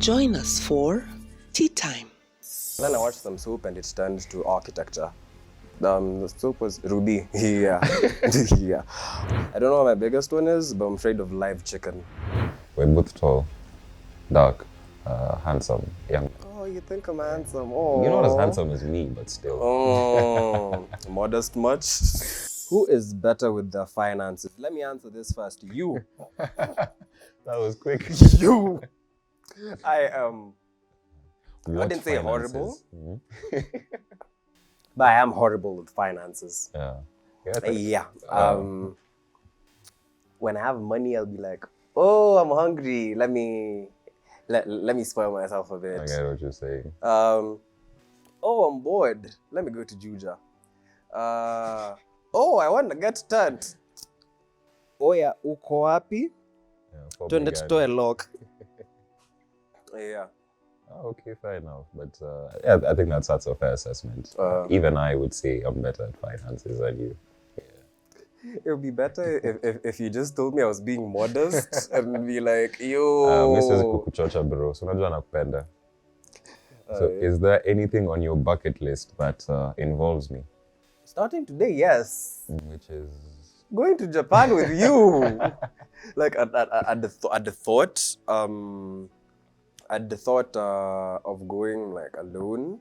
Join us for tea time. Then I watched some soap and it turned to architecture. The soap was Ruby. Yeah. Yeah. I don't know what my biggest one is, but I'm afraid of live chicken. We're both tall, dark, handsome, young. Oh, you think I'm handsome? Oh. You're not as handsome as me, but still. Oh, modest much? Who is better with their finances? Let me answer this first. You. That was quick. You. I didn't say horrible. Mm-hmm. But I am horrible with finances. Yeah. Yeah. When I have money, I'll be like, oh, I'm hungry. Let me spoil myself a bit. I get what you're saying. Oh, I'm bored. Let me go to Juja. Oh, I want to get turned. Oh yeah, uko wapi? Twende tutoe lock. Yeah. Oh, okay, fair enough. But yeah, I think that's a fair assessment. Even I would say I'm better at finances than you. Yeah. It would be better if you just told me I was being modest and be like, yo. Mrs. Kukuchocha bro, so unajua nakupenda. So is there anything on your bucket list that involves me? Starting today, yes. Which is? Going to Japan with you. Like at the thought of going like alone.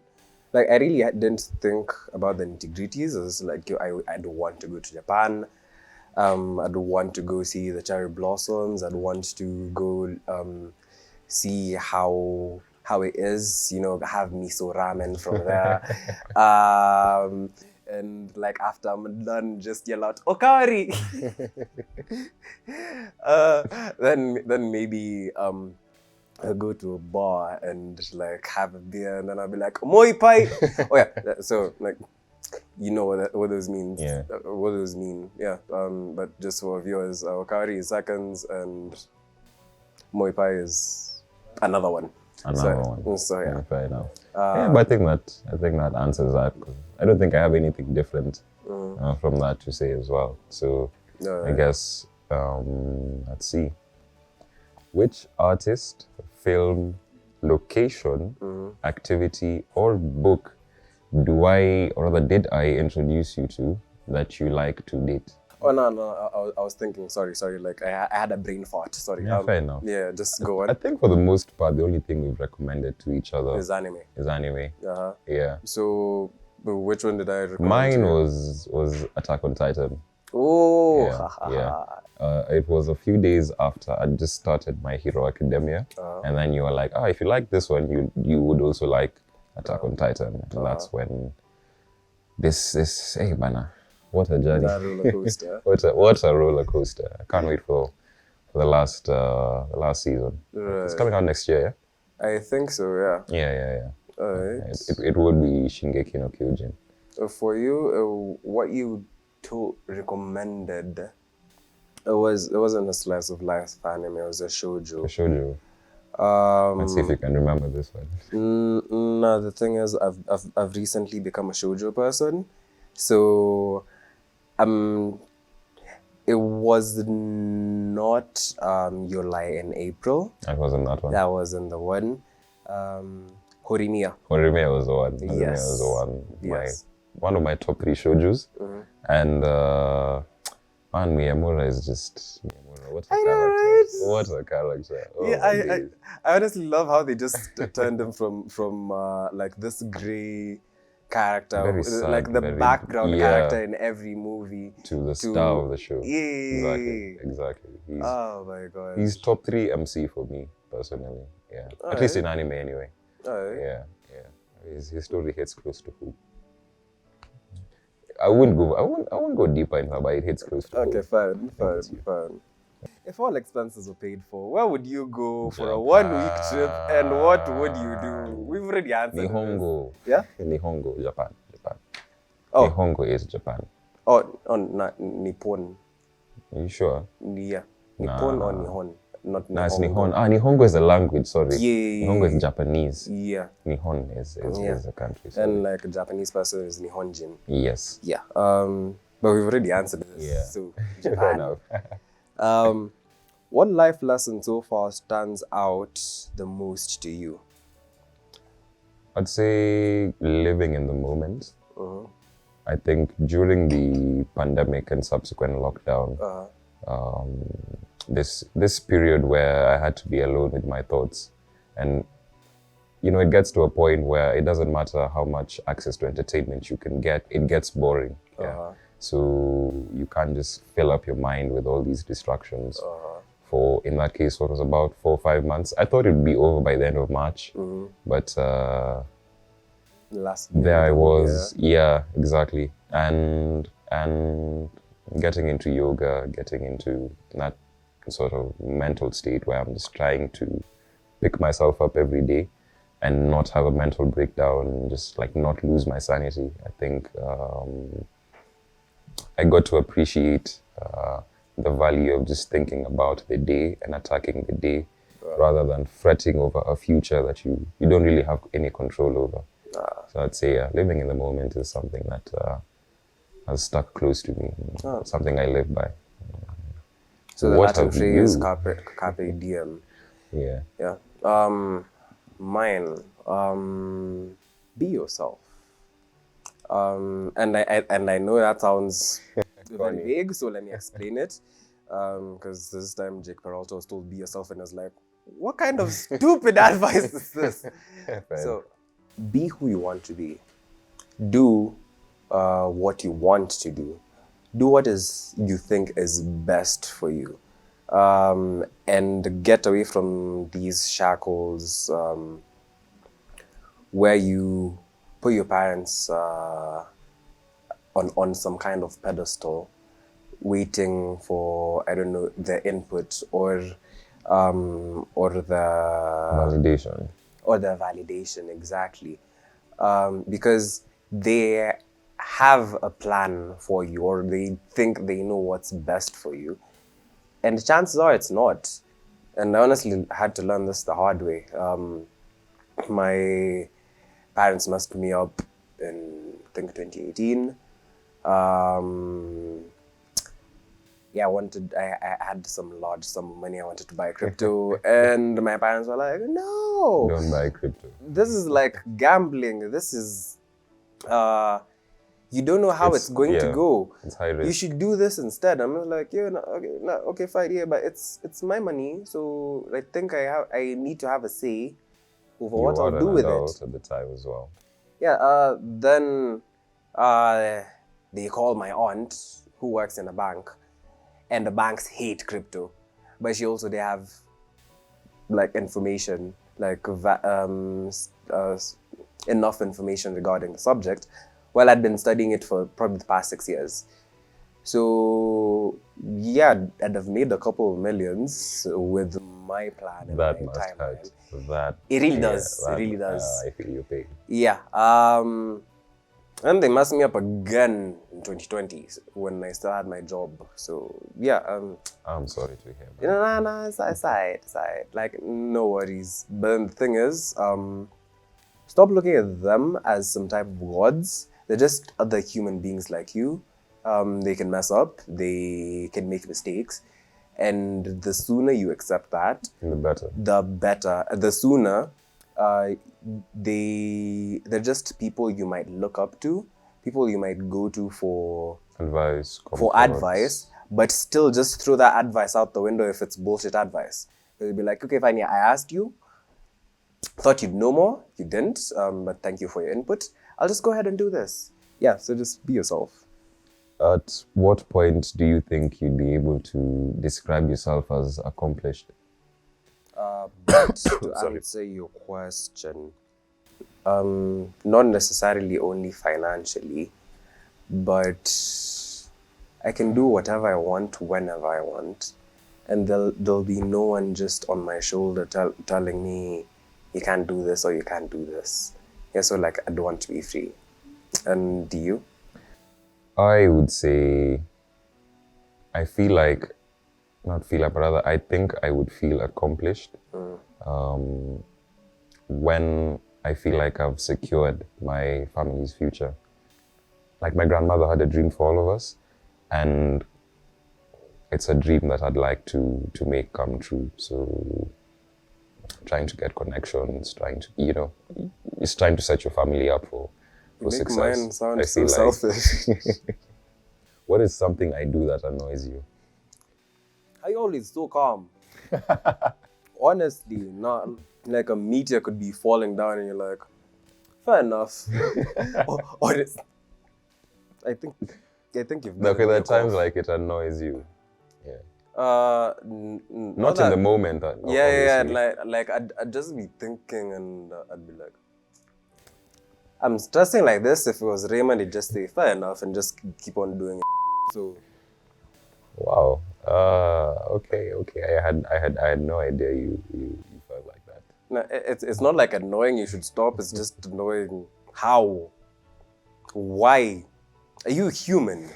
Like I really didn't think about the nitty-gritties. It was like I'd want to go to Japan. I'd want to go see the cherry blossoms. I'd want to go see how it is, have miso ramen from there. And like after I'm done, just yell out "Okari." Then maybe I'll go to a bar and like have a beer, and then I'll be like "Moi Pai." Oh yeah, so like what those means. Yeah. What those mean. Yeah. But just for viewers, Okari is seconds and Moi Pai is another one. So yeah. Fair enough. Yeah, but I think that answers that. I don't think I have anything different from that to say as well. So I guess let's see. Which artist, film, location, activity, or book did I introduce you to that you like to date? Oh no! I was thinking. Sorry. Like I had a brain fart. Sorry. Yeah, fair enough. Yeah, just go on. I think for the most part, the only thing we've recommended to each other is anime. Uh-huh. Yeah. So, which one did I recommend? Mine was Attack on Titan. Oh. Yeah. It was a few days after I just started My Hero Academia, and then you were like, if you like this one, you would also like Attack on Titan, and that's when this hey bana. What a journey! That roller coaster. what a roller coaster! I can't wait for the last season. Right. It's coming out next year, yeah? I think so. Yeah. Yeah. Alright. It would be Shingeki no Kyojin. For you, what you recommended, it wasn't a slice of life anime. It was a shoujo. Let's see if you can remember this one. No, the thing is, I've recently become a shoujo person, so it was not Yolai in April. That wasn't that one. That wasn't the one. Horimiya. Horimiya was the one. Yes. Horimiya was the one. Yes. One of my top 3 shoujos. And man, Miyamura is just Miyamura. What a character! Right? What a character! Oh, yeah, I honestly love how they just turned him from like this grey character, Very sad, like the background character in every movie, to the star of the show. Yeah. Exactly. Oh my god. He's top 3 MC for me personally. Yeah. At least in anime anyway. Alright. Yeah. His story hits close to who. I wouldn't go deeper into that, but it hits close to who. Okay, fine. If all expenses were paid for, where would you go for a 1-week trip, and what would you do? We've already answered Nihongo. This. Yeah? Nihongo, Japan. Oh. Nihongo is Japan. Oh, not Nippon. Are you sure? Yeah. Nippon or Nihon? Not Nihongo. No, it's Nihon. Nihongo is the language, sorry. Yeah. Nihongo is Japanese. Yeah. Nihon is the country. Sorry. And like a Japanese person is Nihonjin. Yes. Yeah. But we've already answered this. Yeah. So Fair Japan. enough. What life lesson so far stands out the most to you? I'd say living in the moment. Uh-huh. I think during the pandemic and subsequent lockdown, this period where I had to be alone with my thoughts, and it gets to a point where it doesn't matter how much access to entertainment you can get, it gets boring. Yeah. So you can't just fill up your mind with all these distractions. For, in that case, what was about 4 or 5 months. I thought it would be over by the end of March, but there I was. Yeah, exactly. And getting into yoga, getting into that sort of mental state where I'm just trying to pick myself up every day and not have a mental breakdown, just like not lose my sanity. I think I got to appreciate the value of just thinking about the day and attacking the day rather than fretting over a future that you don't really have any control over. So I'd say living in the moment is something that has stuck close to me, something I live by. So the Latin phrase, carpe diem. Yeah. Yeah. Mine, be yourself. And I know that sounds very vague, so let me explain it. Because this time Jake Peralta was told be yourself, and I was like, what kind of stupid advice is this? So, be who you want to be. Do what you want to do. Do what you think is best for you. And get away from these shackles where you put your parents on some kind of pedestal, waiting for, I don't know, the input or the validation. Or the validation, exactly. Because they have a plan for you, or they think they know what's best for you. And chances are it's not. And I honestly had to learn this the hard way. My parents messed me up in, I think, 2018. Yeah, I had some large sum of money. I wanted to buy crypto. And my parents were like, no. Don't buy crypto. This is like gambling. This is, you don't know how it's going to go. It's high risk. You should do this instead. I'm like, okay, fine, yeah, but it's my money. So I think I need to have a say over what I'll do with it. At the time as well. Yeah, then they call my aunt who works in a bank. And the banks hate crypto, but they have like information, like enough information regarding the subject. Well, I'd been studying it for probably the past 6 years. So yeah, I'd have made a couple of millions with my plan and that my must timeline. Hurt. It really does. It really does. I feel your pain. Yeah. And they messed me up again in 2020 when I still had my job. So yeah. I'm sorry to hear. No, it's alright. Like, no worries. But then the thing is, stop looking at them as some type of gods. They're just other human beings like you. They can mess up. They can make mistakes. And the sooner you accept that, the better. The better. The sooner they're just people you might look up to, people you might go to for advice, but still just throw that advice out the window if it's bullshit advice. They'll be like, okay, fine, yeah, I asked you, thought you'd know more, you didn't, but thank you for your input. I'll just go ahead and do this. Yeah, so just be yourself. At what point do you think you'd be able to describe yourself as accomplished? But to answer your question, not necessarily only financially, but I can do whatever I want whenever I want, and there'll be no one just on my shoulder telling me you can't do this or you can't do this. Yeah, so like I'd want to be free. And do you? I would say I think I would feel accomplished when I feel like I've secured my family's future. Like my grandmother had a dream for all of us, and it's a dream that I'd like to make come true. So trying to get connections, trying to, it's trying to set your family up for success. Mine sound so selfish. What is something I do that annoys you? I always so calm. Honestly, not like a meteor could be falling down and you're like, fair enough. Honest. I think you've. Okay, there are times like it annoys you. Yeah. Not in the moment. Yeah. Like I'd just be thinking and I'd be like, I'm stressing like this. If it was Raymond, he'd just say fair enough and just keep on doing it. So. Wow. Okay. I had no idea you felt like that. No, it's not like annoying. You should stop. It's just annoying. How? Why? Are you human?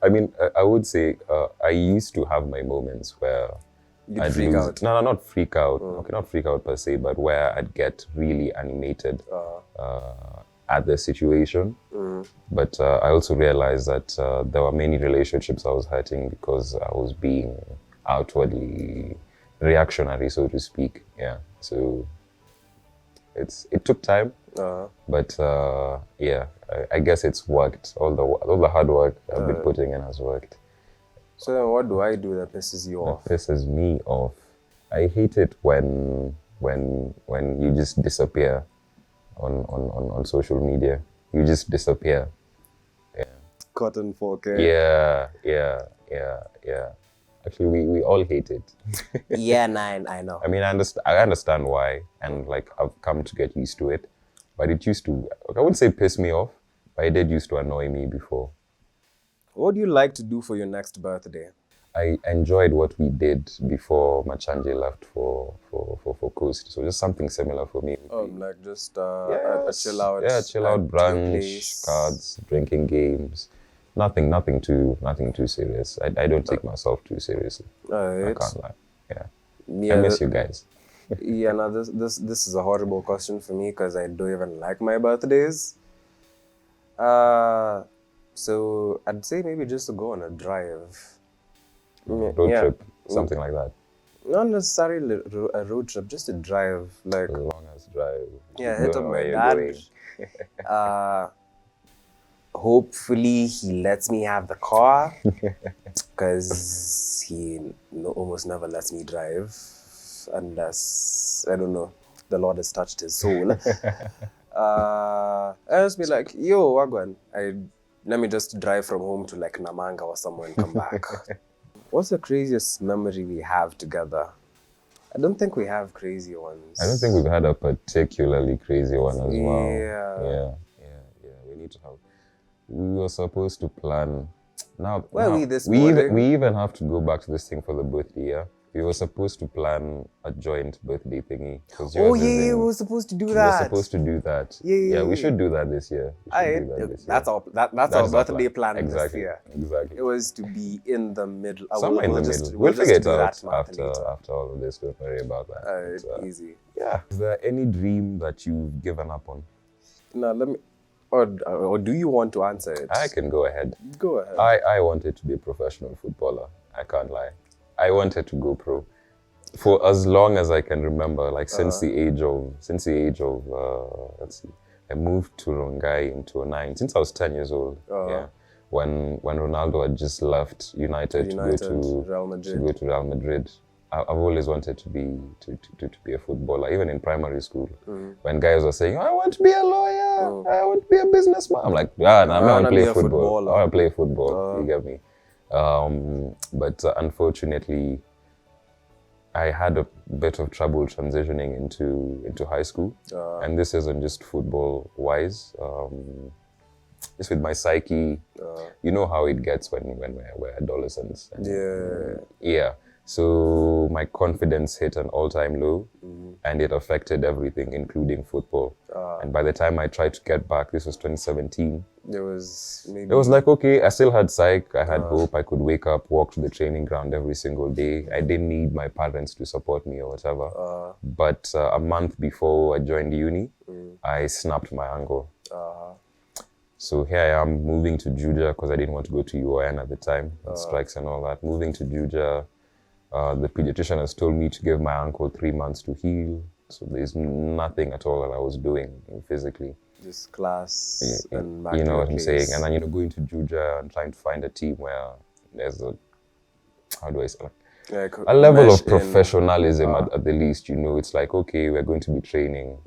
I mean, I would say I used to have my moments where You'd freak out. No, not freak out. Okay, not freak out per se, but where I'd get really animated at the situation. But I also realized that there were many relationships I was hurting because I was being outwardly reactionary, so to speak. Yeah. So it took time, but yeah, I guess it's worked. All the hard work I've been putting in has worked. So then what do I do that pisses you off? That pisses me off. I hate it when you just disappear on social media. You just disappear. Yeah. Cotton 4K. Yeah. Actually, we all hate it. Yeah, I know. I mean, I understand why, and like I've come to get used to it. But it used to, I wouldn't say piss me off, but it did used to annoy me before. What do you like to do for your next birthday? I enjoyed what we did before Machanje left for Coast. So just something similar for me. Like just a chill out. Yeah, chill out brunch, cards, drinking games. Nothing too serious. I don't take myself too seriously. I can't lie. Yeah. I miss you guys. Yeah, no, this is a horrible question for me because I don't even like my birthdays. So I'd say maybe just to go on a drive. Road trip, something like that. Not necessarily a road trip, just a drive. Like as long as drive. Yeah, hit up my dad. Hopefully he lets me have the car because he almost never lets me drive unless, I don't know, the Lord has touched his soul. I just be like, yo, Wagwan, let me just drive from home to like Namanga or somewhere and come back. What's the craziest memory we have together? I don't think we have crazy ones. I don't think we've had a particularly crazy one as well. Yeah. We need to have. We were supposed to plan. We even have to go back to this thing for the birthday. Yeah, we were supposed to plan a joint birthday thingy. We were supposed to do that. We were supposed to do that. Yeah, we should do that this year. That's our birthday plan this year. Exactly. It was to be in the middle. Somewhere in the middle. We'll figure it out after all of this. Don't worry about that. Easy. Yeah. Is there any dream that you've given up on? No, let me. Or do you want to answer it? I can go ahead. Go ahead. I wanted to be a professional footballer. I can't lie. I wanted to go pro for as long as I can remember. Like since the age of let's see, I moved to Rongai in 2009. Since I was 10 years old. Yeah. When Ronaldo had just left United to go to Real Madrid. I've always wanted to be a footballer, even in primary school. When guys were saying, I want to be a lawyer, I want to be a businessman. I'm like, I want to play football. I want to play football. You get me? But unfortunately, I had a bit of trouble transitioning into high school. And this isn't just football-wise. It's with my psyche. You know how it gets when we're adolescents. Yeah. So my confidence hit an all-time low, and it affected everything, including football. And by the time I tried to get back, this was 2017. It was like, okay, I still had psych, I had hope, I could wake up, walk to the training ground every single day. I didn't need my parents to support me or whatever. But a month before I joined uni, I snapped my ankle. So here I am moving to Juja because I didn't want to go to UON at the time, strikes and all that. Moving to Juja, the pediatrician has told me to give my ankle 3 months to heal. So there's nothing at all that I was doing physically. Just class and back you to know your what I'm place. saying? And then, going to Juja and trying to find a team where there's how do I say, a level of professionalism at the least, it's like, okay, we're going to be training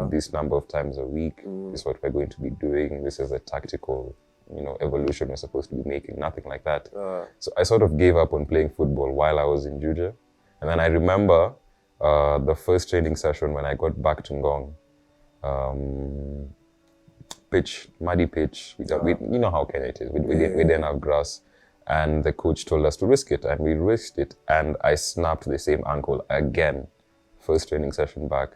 this number of times a week. This is what we're going to be doing. This is a tactical, evolution we're supposed to be making. Nothing like that. So I sort of gave up on playing football while I was in Juja. And then I remember the first training session when I got back to Ngong. Muddy pitch. You know how Kenya it is. We didn't have grass. And the coach told us to risk it, and we risked it. And I snapped the same ankle again, first training session back.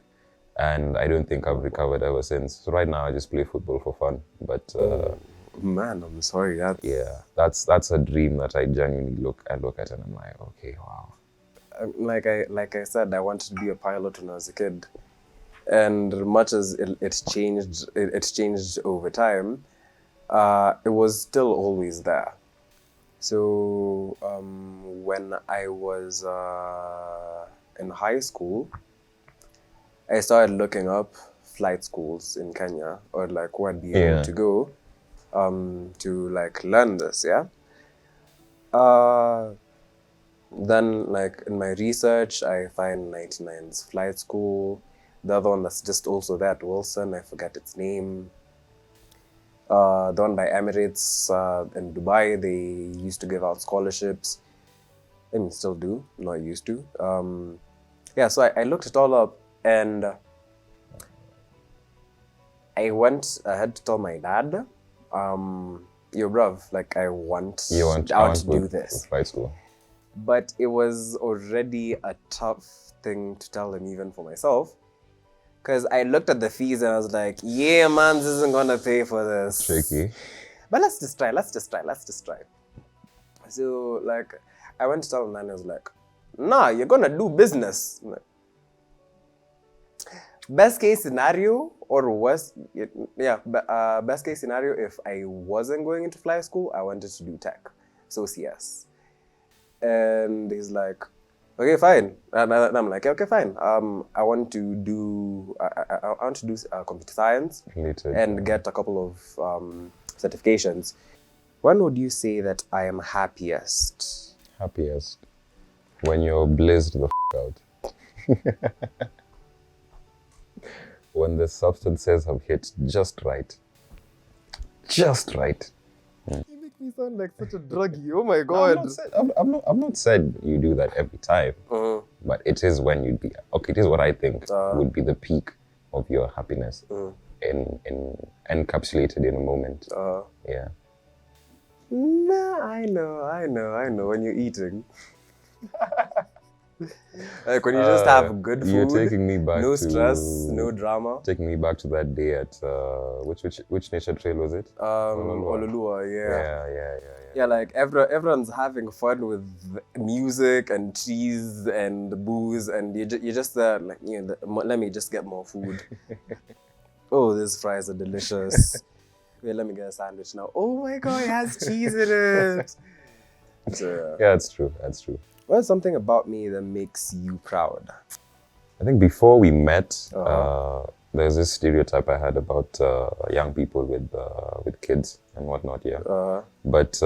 And I don't think I've recovered ever since. So right now I just play football for fun. But man, I'm sorry. That's a dream that I genuinely look at and I'm like, okay, wow. Like I said, I wanted to be a pilot when I was a kid. And much as it's changed over time, it was still always there. So when I was in high school, I started looking up flight schools in Kenya, or like where I'd be able to go to like learn this, Then like in my research, I find 99's flight school. The other one that's just also there at Wilson, I forget its name. The one by Emirates in Dubai, they used to give out scholarships. I mean, still do, not used to. So I looked it all up, and I had to tell my dad, yo bruv, like I want to do this. Flight school. But it was already a tough thing to tell him even for myself. Because I looked at the fees and I was like, yeah, man, this isn't going to pay for this. Tricky. But let's just try. So, like, I went to tell him and I was like, nah, you're going to do business. Like, best case scenario or worst, best case scenario, if I wasn't going into flight school, I wanted to do tech. So CS. And he's like, okay, fine. And I'm like, okay, fine. I want to do computer science and get a couple of certifications. When would you say that I am happiest? Happiest when you're blazed the out. When the substances have hit just right. Just right. You make me sound like such a druggie. Oh my god. No, I'm not said you do that every time. But it is when you'd be it is what I think would be the peak of your happiness in encapsulated in a moment. Yeah. Nah, I know when you're eating. Like when you just have good food. You're taking me back no stress, no drama. Taking me back to that day at which nature trail was it? Ololua, yeah. Yeah, like everyone's having fun with music and cheese and booze, and you just like let me just get more food. Oh, these fries are delicious. Wait, let me get a sandwich now. Oh my god, it has cheese in it. So, yeah, that's true. What's something about me that makes you proud? I think before we met, there's this stereotype I had about young people with kids and whatnot, But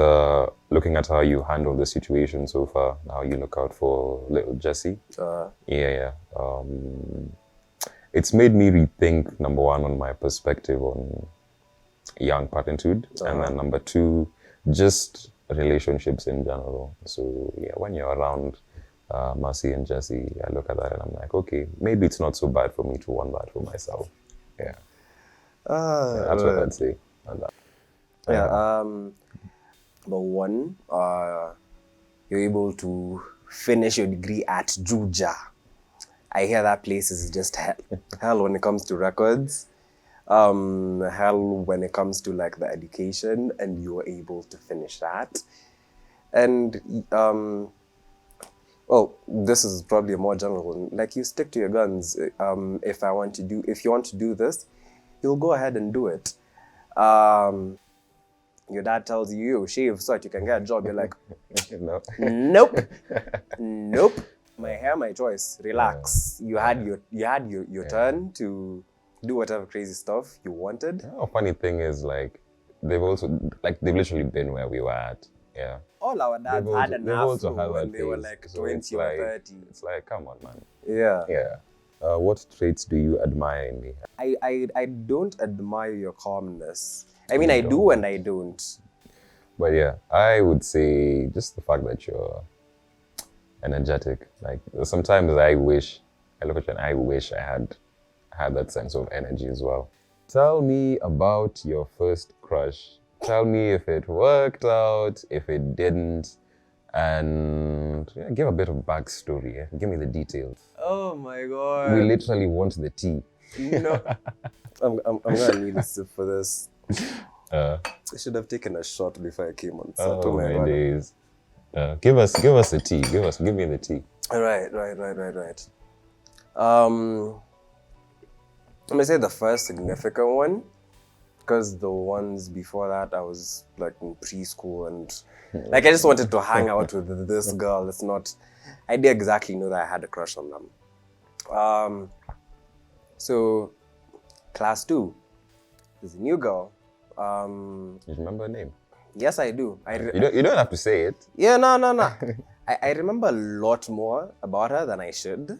looking at how you handle the situation so far, how you look out for little Jessie, it's made me rethink, number one, on my perspective on young parenthood, and then number two, just relationships in general. So yeah, when you're around Mercy and Jessie, I look at that and I'm like, okay, maybe it's not so bad for me to want that for myself. Yeah. That's what I'd say. But one, you're able to finish your degree at Juja. I hear that place is just hell when it comes to records. Hell when it comes to like the education, and you were able to finish that. And well, this is probably a more general one. Like, you stick to your guns. If you want to do this, you'll go ahead and do it. your dad tells you, yo, shave so that you can get a job. You're like, No. nope, nope. My hair, my choice. Relax. You had your turn to do whatever crazy stuff you wanted. A funny thing is, like, they've literally been where we were at. Yeah. All our dads had an afro when they were phase, like so 20 or 30. It's like, come on, man. Yeah. Yeah. What traits do you admire in me? I don't admire your calmness. I mean, I do and I don't. But yeah, I would say just the fact that you're energetic. Like, sometimes I look at you and I wish I had that sense of energy as well. Tell me about your first crush. Tell me if it worked out, if it didn't, and give a bit of backstory. Yeah? Give me the details. Oh my god. We literally want the tea. No. I'm gonna need a sip for this. I should have taken a shot before I came on set. Oh my god. Days. Give us the tea. Give me the tea. Right. I'm gonna say the first significant one, because the ones before that I was like in preschool and like I just wanted to hang out with this girl. It's not, I didn't exactly know that I had a crush on them. So class 2, there's a new girl. You remember her name? Yes, I do. You don't have to say it. Yeah, no. I remember a lot more about her than I should.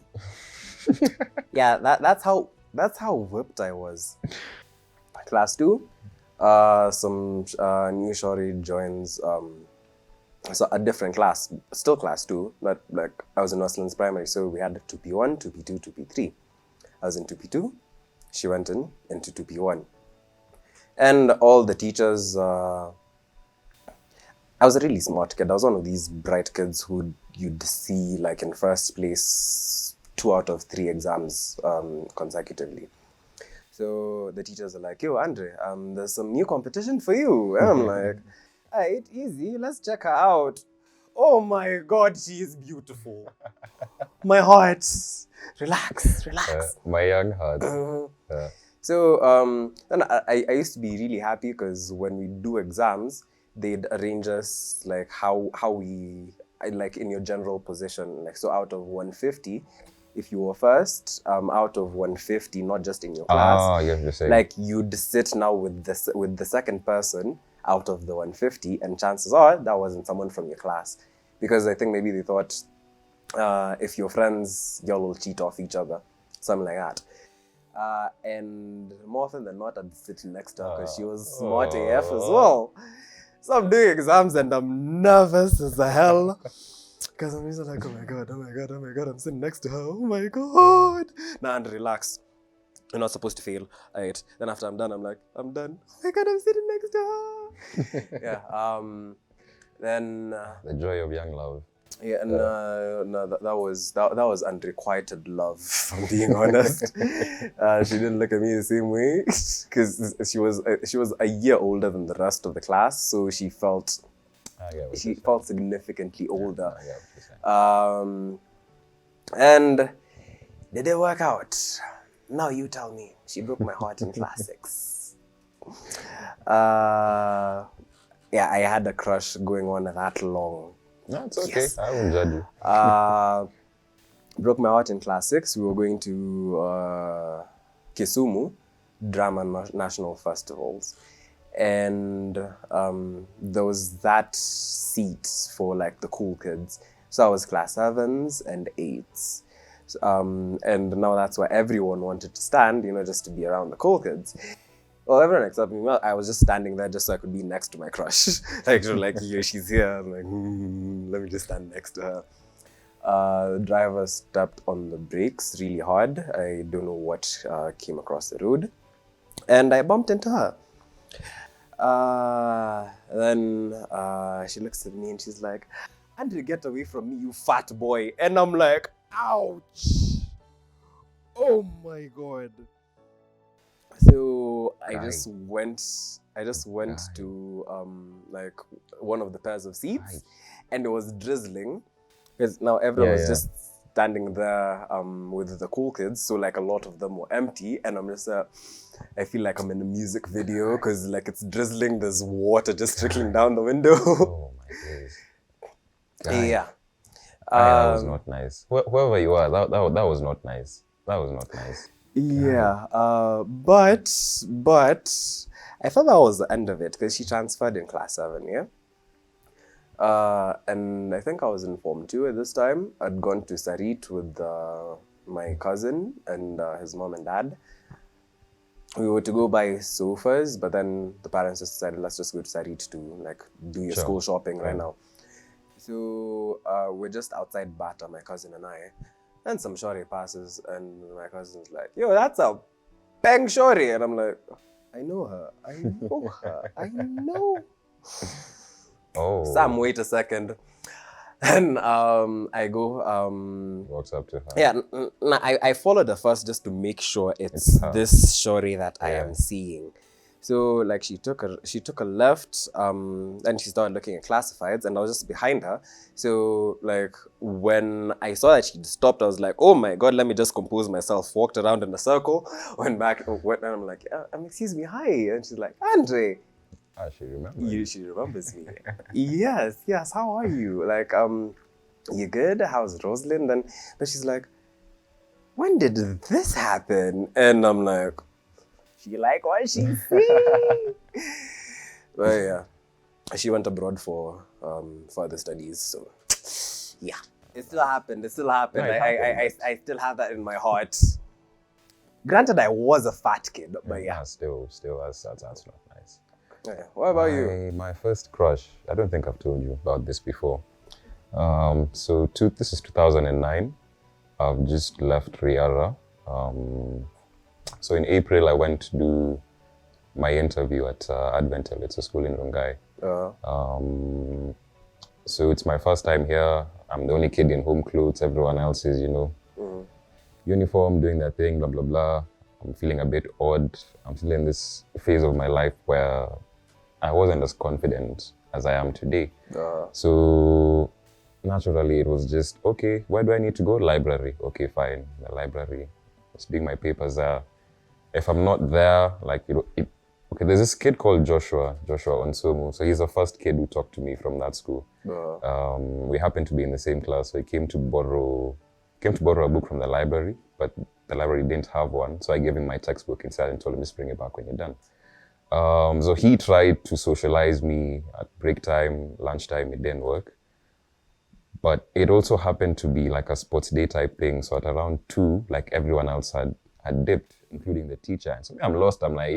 Yeah, that's how whipped I was. Class 2, some new shorty joins so a different class, still class 2, but like I was in Westlands Primary, so we had 2P1, 2P2, 2P3. I was in 2P2, she went into 2P1. And all the teachers, I was a really smart kid. I was one of these bright kids who you'd see like in first place 2 out of 3 exams consecutively. So the teachers are like, yo, Andre, there's some new competition for you. And I'm like, alright, easy, let's check her out. Oh my god, she is beautiful. My heart, relax. My young heart. So then I used to be really happy because when we do exams, they'd arrange us like how we, like in your general position. Like, so out of 150, if you were first, out of 150, not just in your class, like you'd sit now with the second person out of the 150, and chances are that wasn't someone from your class, because I think maybe they thought if you're friends, y'all will cheat off each other, something like that. And more often than not, I'd sit next to her because she was smart AF as well. So I'm doing exams and I'm nervous as hell. Because I'm just like, oh my god, I'm sitting next to her, oh my god. Nah, and relax. You're not supposed to fail. Right. Then after I'm done, I'm like, I'm done. Oh my god, I'm sitting next to her. Yeah. Then the joy of young love. Yeah, and no, that was unrequited love, if I'm being honest. She didn't look at me the same way because she was a year older than the rest of the class, so she felt significantly older. And did it work out? Now you tell me. She broke my heart in class 6. Yeah, I had a crush going on that long. No, it's okay. Yes. I won't judge you. Broke my heart in class 6. We were going to Kisumu Drama National Festivals. And there was that seat for like the cool kids. So I was class 7s and 8s. And now that's where everyone wanted to stand, just to be around the cool kids. Well, everyone except me. Well, I was just standing there just so I could be next to my crush. like here, she's here. I'm like, let me just stand next to her. The driver stepped on the brakes really hard. I don't know what came across the road. And I bumped into her. Then she looks at me and she's like, Andre, get away from me, you fat boy. And I'm like, ouch. Oh my god. So I just went to like one of the pairs of seats, and it was drizzling because now everyone was just standing there with the cool kids, so like a lot of them were empty, and I'm just I feel like I'm in a music video because like it's drizzling. There's water just trickling down the window. Oh my days. Guy, Yeah. that was not nice. Whoever you are, that was not nice. That was not nice. Yeah. But I thought that was the end of it because she transferred in class 7. Yeah. And I think I was in Form 2 at this time. I'd gone to Sarit with my cousin and his mom and dad. We were to go buy sofas, but then the parents just decided, let's just go to Sarit to like do your school shopping right now. So we're just outside Bata, my cousin and I, and some shorty passes, and my cousin's like, yo, that's a bang shorty. And I'm like, I know her. I know. Oh. Sam, wait a second. And I go. Walks up to her. Yeah, I followed her first just to make sure it's this shorty that I am seeing. So like she took a left, and she started looking at classifieds, and I was just behind her. So like when I saw that she'd stopped, I was like, oh my god, let me just compose myself. Walked around in a circle, went back, and I'm like, excuse me, hi, and she's like, Andre. She remembers. She remembers me. Yes. How are you? Like, you good? How's Rosalind? And then she's like, when did this happen? And I'm like, she like what she see? But yeah, she went abroad for further studies. So yeah, it still happened. No, I still have that in my heart. Granted, I was a fat kid, but yeah. Still, that's not nice. Yeah. What about you? My first crush, I don't think I've told you about this before. This is 2009. I've just left Riara. So in April, I went to do my interview at Adventel. It's a school in Rongai. So it's my first time here. I'm the only kid in home clothes. Everyone else is, uniform, doing their thing, blah, blah, blah. I'm feeling a bit odd. I'm still in this phase of my life where I wasn't as confident as I am today. So naturally, it was just, okay, where do I need to go? Library. Okay, fine. The library. Just doing my papers there. If I'm not there, okay, there's this kid called Joshua Onsomu. So he's the first kid who talked to me from that school. We happened to be in the same class, so he came to borrow a book from the library, but the library didn't have one. So I gave him my textbook instead and told him to bring it back when you're done. So he tried to socialize me at break time, lunchtime, it didn't work. But it also happened to be like a sports day type thing. So at around 2, like everyone else had dipped, including the teacher. And so I'm lost. I'm like,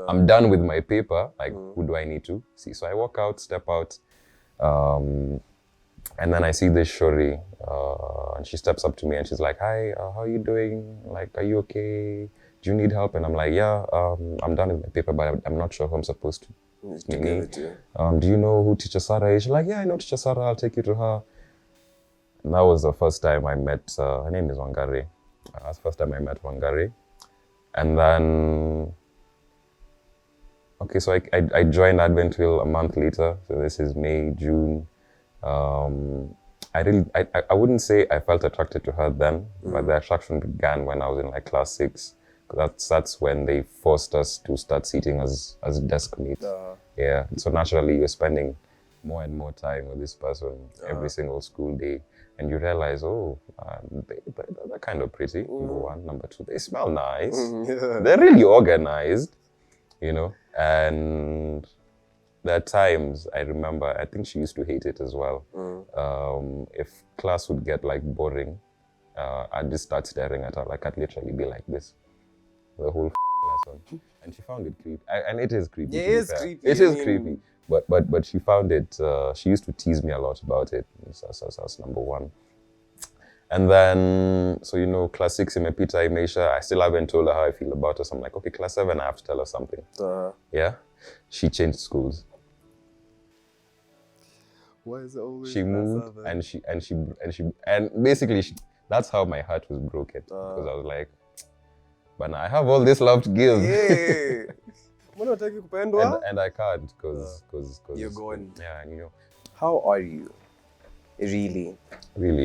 I'm done with my paper. Like, who do I need to see? So I walk out, step out, and then I see this shorty, and she steps up to me and she's like, hi, how are you doing? Like, are you okay? Do you need help? And I'm like, yeah, I'm done with my paper, but I'm not sure who I'm supposed to give it to. Do you know who Teacher Sarah is? She's like, yeah, I know Teacher Sarah. I'll take you to her. And that was the first time I met, her name is Wangari. That's the first time I met Wangari. And then, okay, so I joined Adventville a month later. So this is May, June. I wouldn't say I felt attracted to her then, but the attraction began when I was in like class 6. That's when they forced us to start sitting as desk mates. Yeah, so naturally you're spending more and more time with this person every single school day. And you realize, they're kind of pretty, number one. Number two, they smell nice. They're really organized, And there are times I remember, I think she used to hate it as well. If class would get like boring, I'd just start staring at her. Like I'd literally be like this the whole lesson. And she found it creepy. And it is creepy. Yeah, it is creepy. It is creepy. But she found it, she used to tease me a lot about it. So that's number one. And then, so class 6 imepita imeisha, I still haven't told her how I feel about her. So I'm like, okay, class 7, I have to tell her something. Yeah? She changed schools. Why is it always she moved and basically that's how my heart was broken. Because I was like, but I have all this love to give. Yeah. And I can't because you're going. Yeah, and How are you? Really,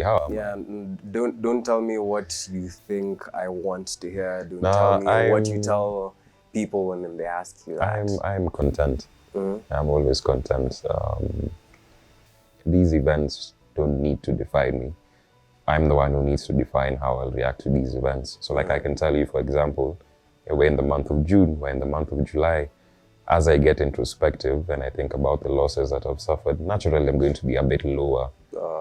how am I? Yeah, don't tell me what you think I want to hear. Don't tell me what you tell people when they ask you that? I'm content. I'm always content. These events don't need to define me. I'm the one who needs to define how I'll react to these events. So like I can tell you, for example, we're in the month of June, we're in the month of July. As I get introspective and I think about the losses that I've suffered, naturally I'm going to be a bit lower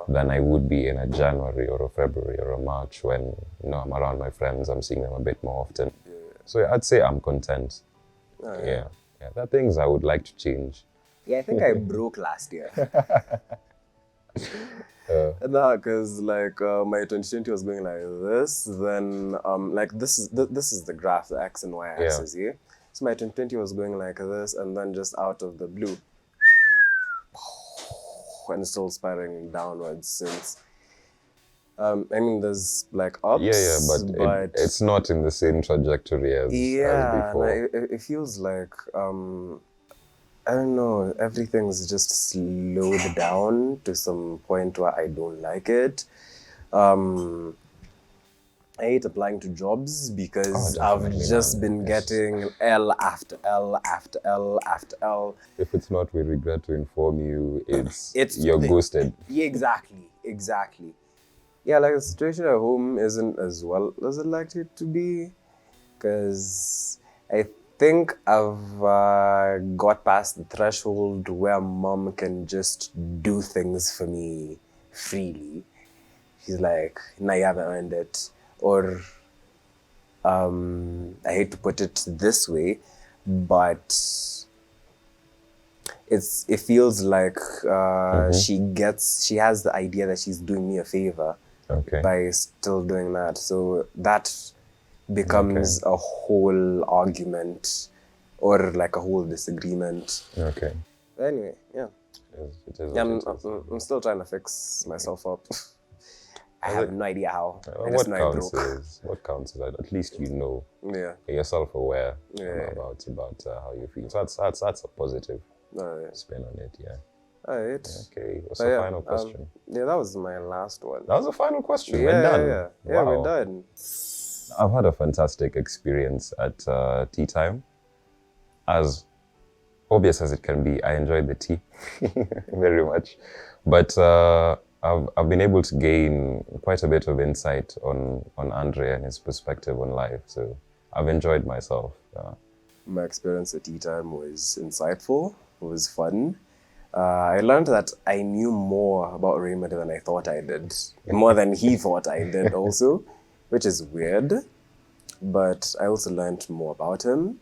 than I would be in a January or a February or a March when I'm around my friends, I'm seeing them a bit more often. So I'd say I'm content. Yeah. There are things I would like to change. Yeah, I think I broke last year. No, because like my 2020 was going like this, then like this is the graph, the X and Y axis here. So my 2020 was going like this, and then just out of the blue, and still spiraling downwards since. I mean, there's like ups, but it's not in the same trajectory as before. It feels like I don't know, everything's just slowed down to some point where I don't like it. I hate applying to jobs because I've just been getting L after L after L after L. If it's not, we regret to inform you, you're ghosted. Yeah, exactly. Yeah, like the situation at home isn't as well as I'd like it to be, because I think I've got past the threshold where mom can just do things for me freely. She's like, nah, you haven't earned it. Or, I hate to put it this way, but it feels like she has the idea that she's doing me a favor by still doing that. So that becomes a whole argument or like a whole disagreement. Okay. Anyway, yeah. It is I'm still trying to fix myself up. I have no idea how. What counts is that at least you know. Yeah. You're self-aware about how you feel. So that's a positive spin on it. Yeah. All right. Okay. What's the final question? Yeah, that was my last one. That was the final question. Yeah, we're done. Yeah, we're done. I've had a fantastic experience at tea time. As obvious as it can be, I enjoyed the tea very much. But I've been able to gain quite a bit of insight on Andre and his perspective on life. So I've enjoyed myself. My experience at tea time was insightful. It was fun. I learned that I knew more about Raymond than I thought I did. More than he thought I did also, which is weird. But I also learned more about him.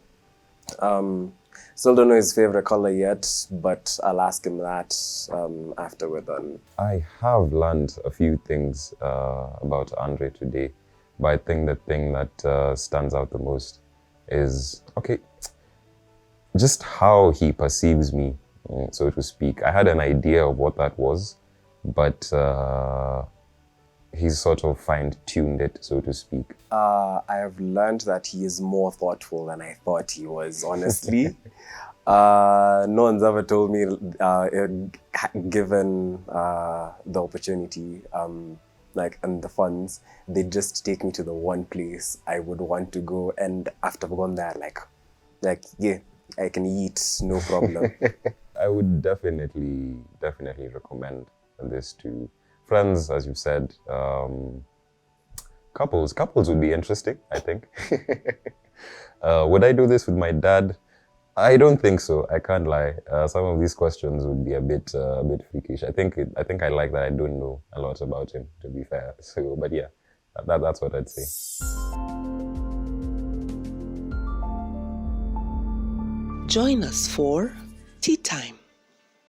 Still don't know his favorite color yet, but I'll ask him that after we're done. I have learned a few things about Andre today, but I think the thing that stands out the most is, just how he perceives me, so to speak. I had an idea of what that was, but he's sort of fine-tuned it, so to speak. I have learned that he is more thoughtful than I thought he was, honestly. No one's ever told me, given the opportunity, and the funds, they just take me to the one place I would want to go, and after I've gone there, yeah, I can eat, no problem. I would definitely recommend this to friends, as you said. Couples would be interesting, I think. Would I do this with my dad? I don't think so. I can't lie. Some of these questions would be a bit freakish. I think I like that I don't know a lot about him, to be fair. So, but yeah, that's what I'd say. Join us for Tea Time.